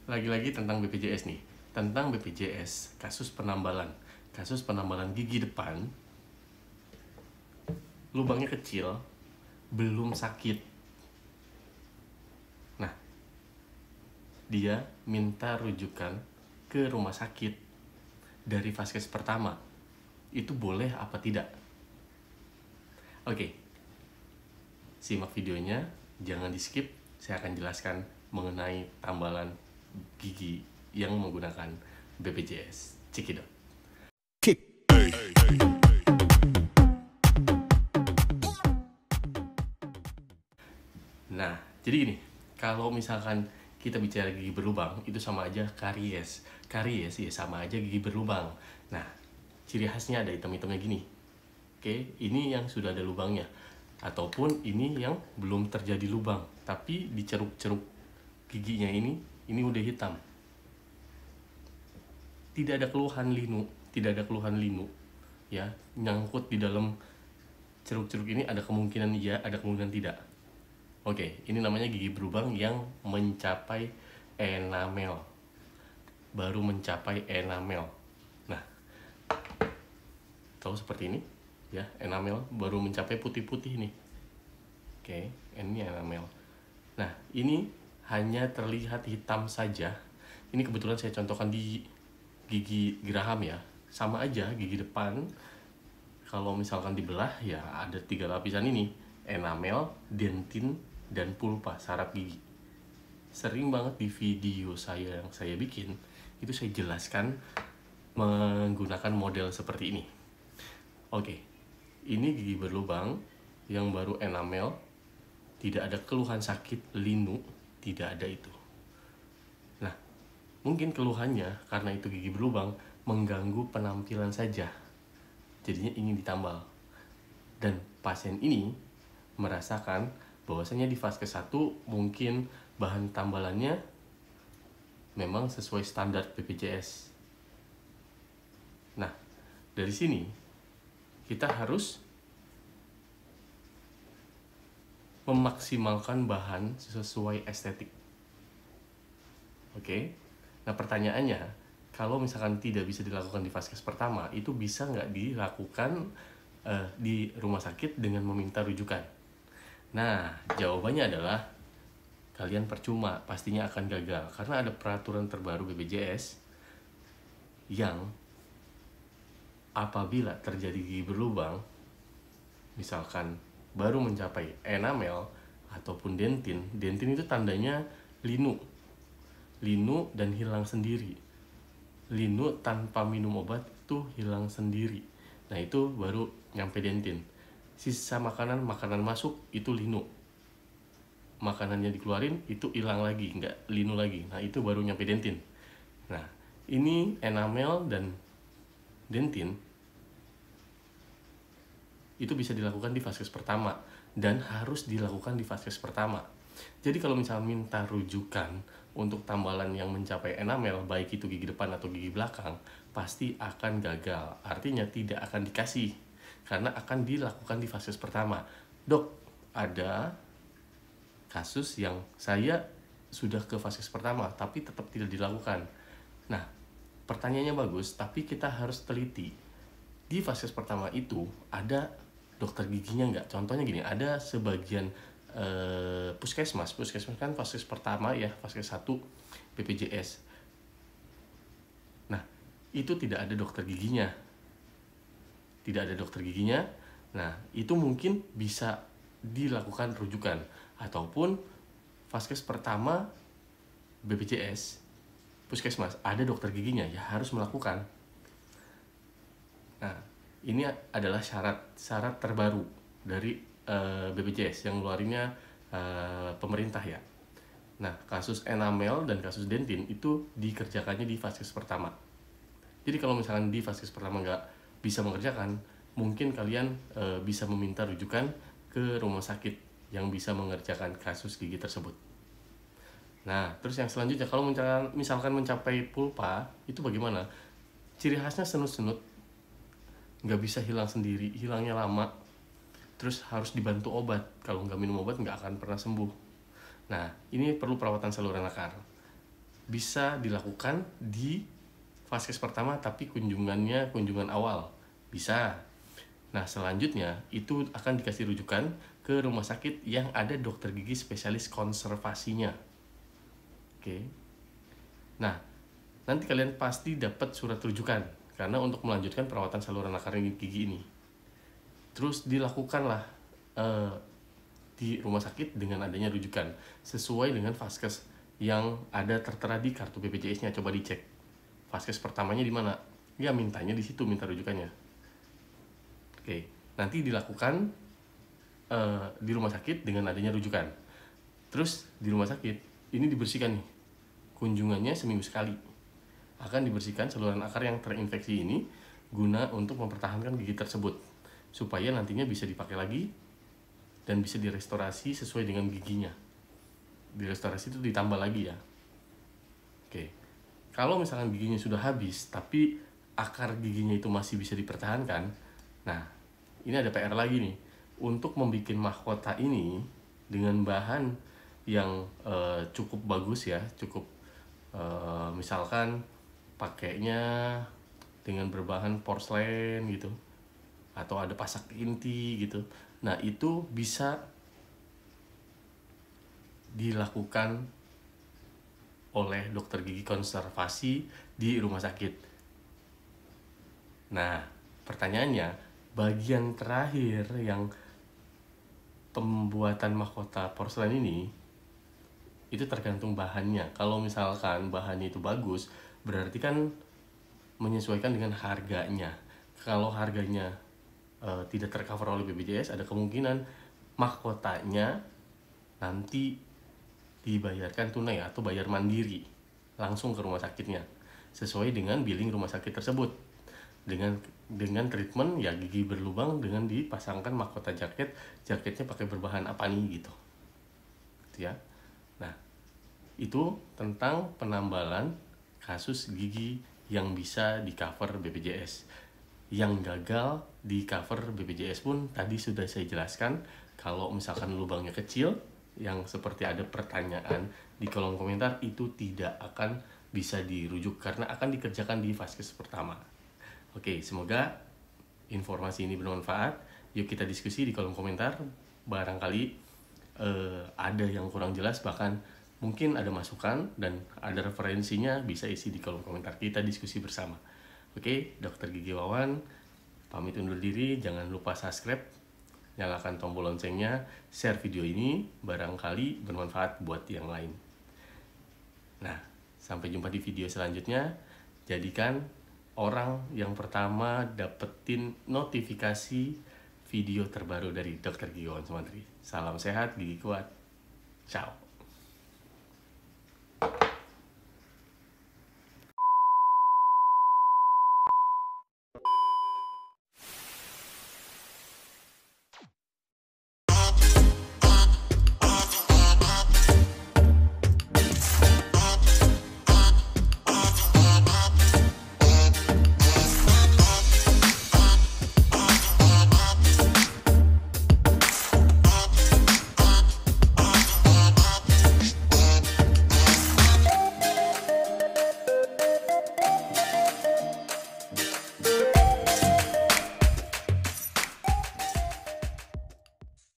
lagi-lagi tentang BPJS nih. Tentang BPJS, kasus penambalan gigi depan, lubangnya kecil, belum sakit. Nah, dia minta rujukan ke rumah sakit dari vaskes pertama. Itu boleh apa tidak? Oke, simak videonya, jangan di skip. Saya akan jelaskan mengenai tambalan gigi yang menggunakan BPJS. Cekidot. Nah, jadi gini, kalau misalkan kita bicara gigi berlubang, itu sama aja karies. Karies ya sama aja gigi berlubang. Nah, ciri khasnya ada hitam-hitamnya gini. Oke, ini yang sudah ada lubangnya. Ataupun ini yang belum terjadi lubang, tapi di ceruk-ceruk giginya ini udah hitam. Tidak ada keluhan linu, ya, nyangkut di dalam ceruk-ceruk ini. Ada kemungkinan iya, ada kemungkinan tidak. Oke, ini namanya gigi berlubang yang mencapai enamel. Baru mencapai enamel. Nah, tahu seperti ini, ya, enamel baru mencapai putih-putih nih. Oke, ini enamel. Nah, ini hanya terlihat hitam saja. Ini kebetulan saya contohkan di gigi geraham ya. Sama aja gigi depan. Kalau misalkan dibelah ya ada 3 lapisan ini. Enamel, dentin, dan pulpa, saraf gigi. Sering banget di video saya yang saya bikin, itu saya jelaskan menggunakan model seperti ini. Oke, ini gigi berlubang yang baru enamel, tidak ada keluhan sakit, linu, tidak ada itu. Nah, mungkin keluhannya karena itu gigi berlubang mengganggu penampilan saja, jadinya ingin ditambal. Dan pasien ini merasakan bahwasanya di vaskes 1 mungkin bahan tambalannya memang sesuai standar BPJS. Nah, dari sini kita harus memaksimalkan bahan sesuai estetik. Oke? Nah, pertanyaannya, kalau misalkan tidak bisa dilakukan di vaskes pertama, itu bisa nggak dilakukan di rumah sakit dengan meminta rujukan? Nah, jawabannya adalah kalian percuma, pastinya akan gagal. Karena ada peraturan terbaru BPJS yang apabila terjadi gigi berlubang, misalkan baru mencapai enamel ataupun dentin itu tandanya linu dan hilang sendiri. Linu tanpa minum obat itu hilang sendiri. Nah, itu baru nyampe dentin. Sisa makanan masuk itu linu. Makanannya dikeluarin itu hilang lagi, nggak linu lagi. Nah, itu baru nyampe dentin. Nah, ini enamel dan dentin itu bisa dilakukan di vaskes pertama dan harus dilakukan di vaskes pertama. Jadi kalau misalnya minta rujukan untuk tambalan yang mencapai enamel, baik itu gigi depan atau gigi belakang, pasti akan gagal. Artinya tidak akan dikasih karena akan dilakukan di vaskes pertama. Dok, ada kasus yang saya sudah ke vaskes pertama tapi tetap tidak dilakukan. Nah, pertanyaannya bagus, tapi kita harus teliti. Di vaskes pertama itu ada dokter giginya nggak? Contohnya gini, ada sebagian puskesmas kan vaskes pertama ya, vaskes 1 BPJS. Nah, itu tidak ada dokter giginya. Nah, itu mungkin bisa dilakukan rujukan. Ataupun vaskes pertama BPJS, puskesmas, ada dokter giginya, ya harus melakukan. Nah, ini adalah syarat terbaru dari BPJS yang ngeluarinnya pemerintah ya. Nah, kasus enamel dan kasus dentin itu dikerjakannya di vaskes pertama. Jadi kalau misalkan di vaskes pertama nggak bisa mengerjakan, mungkin kalian bisa meminta rujukan ke rumah sakit yang bisa mengerjakan kasus gigi tersebut. Nah, terus yang selanjutnya, kalau misalkan mencapai pulpa, itu bagaimana? Ciri khasnya senut-senut, nggak bisa hilang sendiri, hilangnya lama, terus harus dibantu obat. Kalau nggak minum obat nggak akan pernah sembuh. Nah, ini perlu perawatan saluran akar. bisa dilakukan di vaskes pertama tapi kunjungan awal bisa. Nah selanjutnya itu akan dikasih rujukan ke rumah sakit yang ada dokter gigi spesialis konservasinya. Oke. Nah nanti kalian pasti dapat surat rujukan karena untuk melanjutkan perawatan saluran akar gigi ini. Terus dilakukanlah di rumah sakit dengan adanya rujukan sesuai dengan vaskes yang ada tertera di kartu BPJS-nya. Coba dicek vaskes pertamanya di mana, ya mintanya di situ, minta rujukannya. Oke, nanti dilakukan di rumah sakit dengan adanya rujukan. Terus di rumah sakit ini dibersihkan nih, kunjungannya seminggu sekali. Akan dibersihkan saluran akar yang terinfeksi ini guna untuk mempertahankan gigi tersebut supaya nantinya bisa dipakai lagi dan bisa direstorasi sesuai dengan giginya. Direstorasi itu ditambah lagi ya. Oke. Kalau misalkan giginya sudah habis tapi akar giginya itu masih bisa dipertahankan, nah ini ada PR lagi nih untuk membuat mahkota ini dengan bahan yang cukup bagus ya, cukup misalkan pakainya dengan berbahan porselen gitu, atau ada pasak inti gitu. Nah itu bisa dilakukan oleh dokter gigi konservasi di rumah sakit. Nah pertanyaannya, bagian terakhir yang pembuatan mahkota porselen ini itu tergantung bahannya. Kalau misalkan bahannya itu bagus, berarti kan menyesuaikan dengan harganya. Kalau harganya tidak tercover oleh BPJS, ada kemungkinan mahkotanya nanti dibayarkan tunai atau bayar mandiri langsung ke rumah sakitnya sesuai dengan billing rumah sakit tersebut, dengan treatment ya gigi berlubang dengan dipasangkan mahkota jaketnya pakai berbahan apa nih gitu ya. Nah itu tentang penambalan kasus gigi yang bisa di cover BPJS. Yang gagal di cover BPJS pun tadi sudah saya jelaskan. Kalau misalkan lubangnya kecil, yang seperti ada pertanyaan di kolom komentar, itu tidak akan bisa dirujuk karena akan dikerjakan di vaskes pertama. Oke, semoga informasi ini bermanfaat. Yuk kita diskusi di kolom komentar. Barangkali ada yang kurang jelas, bahkan mungkin ada masukan dan ada referensinya, bisa isi di kolom komentar. Kita diskusi bersama. Oke, Dokter Gigi Wawan pamit undur diri. Jangan lupa subscribe, nyalakan tombol loncengnya, share video ini, barangkali bermanfaat buat yang lain. Nah, sampai jumpa di video selanjutnya. Jadikan orang yang pertama dapetin notifikasi video terbaru dari Dokter Gigi Wawan Sumantri. Salam sehat, gigi kuat. Ciao.